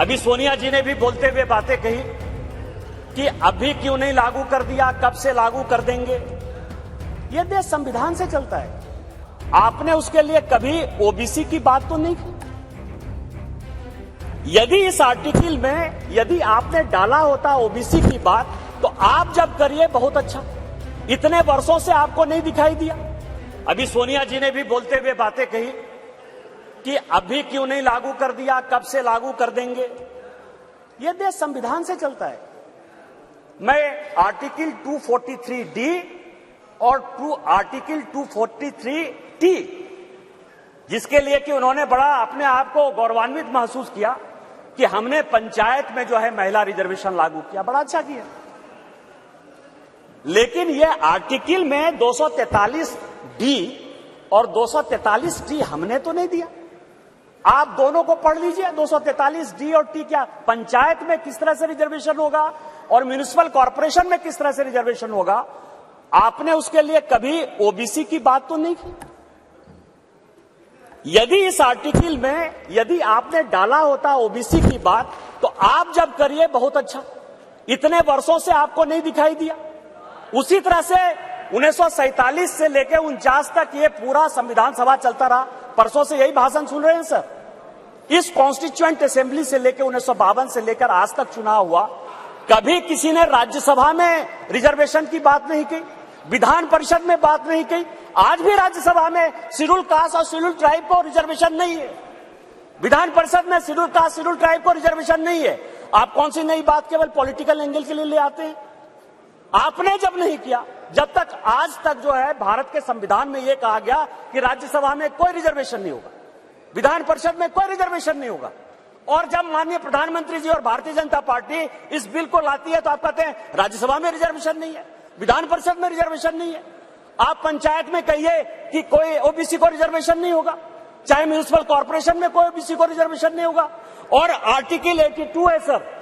अभी सोनिया जी ने भी बोलते हुए बातें कही कि अभी क्यों नहीं लागू कर दिया, कब से लागू कर देंगे। यह देश संविधान से चलता है। आपने उसके लिए कभी ओबीसी की बात तो नहीं की। यदि इस आर्टिकल में यदि आपने डाला होता ओबीसी की बात, तो आप जब करिए बहुत अच्छा। इतने वर्षों से आपको नहीं दिखाई दिया। अभी सोनिया जी ने भी बोलते हुए बातें कही कि अभी क्यों नहीं लागू कर दिया, कब से लागू कर देंगे। यह देश संविधान से चलता है। मैं आर्टिकल 243D और आर्टिकल 243T, जिसके लिए कि उन्होंने बड़ा अपने आप को गौरवान्वित महसूस किया कि हमने पंचायत में जो है महिला रिजर्वेशन लागू किया, बड़ा अच्छा किया। लेकिन यह आर्टिकल में 243D और 243T हमने तो नहीं दिया। आप दोनों को पढ़ लीजिए। 243D और T क्या पंचायत में किस तरह से रिजर्वेशन होगा और म्युनिसिपल कॉर्पोरेशन में किस तरह से रिजर्वेशन होगा। आपने उसके लिए कभी ओबीसी की बात तो नहीं की। यदि इस आर्टिकल में यदि आपने डाला होता ओबीसी की बात, तो आप जब करिए बहुत अच्छा। इतने वर्षों से आपको नहीं दिखाई दिया। उसी तरह से 1947 से लेकर 49 तक ये पूरा संविधान सभा चलता रहा। परसों से यही भाषण सुन रहे हैं सर। इस कॉन्स्टिट्यूएंट असेंबली से लेकर 1952 से लेकर आज तक चुनाव हुआ, कभी किसी ने राज्यसभा में रिजर्वेशन की बात नहीं की, विधान परिषद में बात नहीं की। आज भी राज्यसभा में शेड्यूल कास्ट और शेड्यूल ट्राइब को रिजर्वेशन नहीं है। विधान परिषद में शेड्यूल कास्ट शेड्यूल ट्राइब को रिजर्वेशन नहीं है। आप कौन सी नई बात केवल पॉलिटिकल एंगल के लिए ले आते हैं। आपने जब नहीं किया, जब तक आज तक जो है भारत के संविधान में यह कहा गया कि राज्यसभा में कोई रिजर्वेशन नहीं होगा, विधान परिषद में कोई रिजर्वेशन नहीं होगा। और जब माननीय प्रधानमंत्री जी और भारतीय जनता पार्टी इस बिल को लाती है तो आप कहते हैं राज्यसभा में रिजर्वेशन नहीं है, विधान परिषद में रिजर्वेशन नहीं है। आप पंचायत में कहिए कि कोई ओबीसी को रिजर्वेशन नहीं होगा, चाहे म्युनिसिपल कॉर्पोरेशन में कोई ओबीसी को रिजर्वेशन नहीं होगा। और आर्टिकल 82 है सर,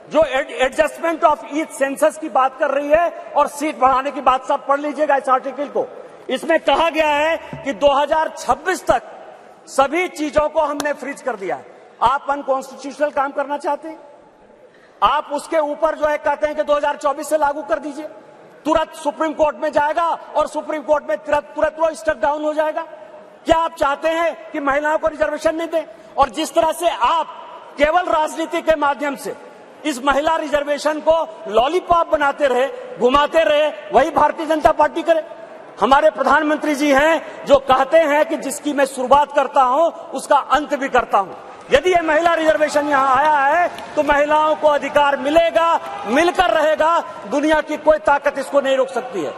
जो एडजस्टमेंट ऑफ ईच सेंसस की बात कर रही है और सीट बढ़ाने की बात, सब पढ़ लीजिएगा इस आर्टिकल को। इसमें कहा गया है कि 2026 तक सभी चीजों को हमने फ्रीज कर दिया है। आप अनकॉन्स्टिट्यूशनल काम करना चाहते हैं, आप उसके ऊपर जो है कहते हैं कि 2024 से लागू कर दीजिए। तुरंत सुप्रीम कोर्ट में जाएगा और सुप्रीम कोर्ट में तुरंत वो स्टेप डाउन हो जाएगा। क्या आप चाहते हैं कि महिलाओं को रिजर्वेशन नहीं दें? और जिस तरह से आप केवल राजनीति के माध्यम से इस महिला रिजर्वेशन को लॉलीपॉप बनाते रहे, घुमाते रहे, वही भारतीय जनता पार्टी करे। हमारे प्रधानमंत्री जी हैं जो कहते हैं कि जिसकी मैं शुरुआत करता हूं उसका अंत भी करता हूं। यदि ये महिला रिजर्वेशन यहां आया है तो महिलाओं को अधिकार मिलेगा, मिलकर रहेगा। दुनिया की कोई ताकत इसको नहीं रोक सकती है।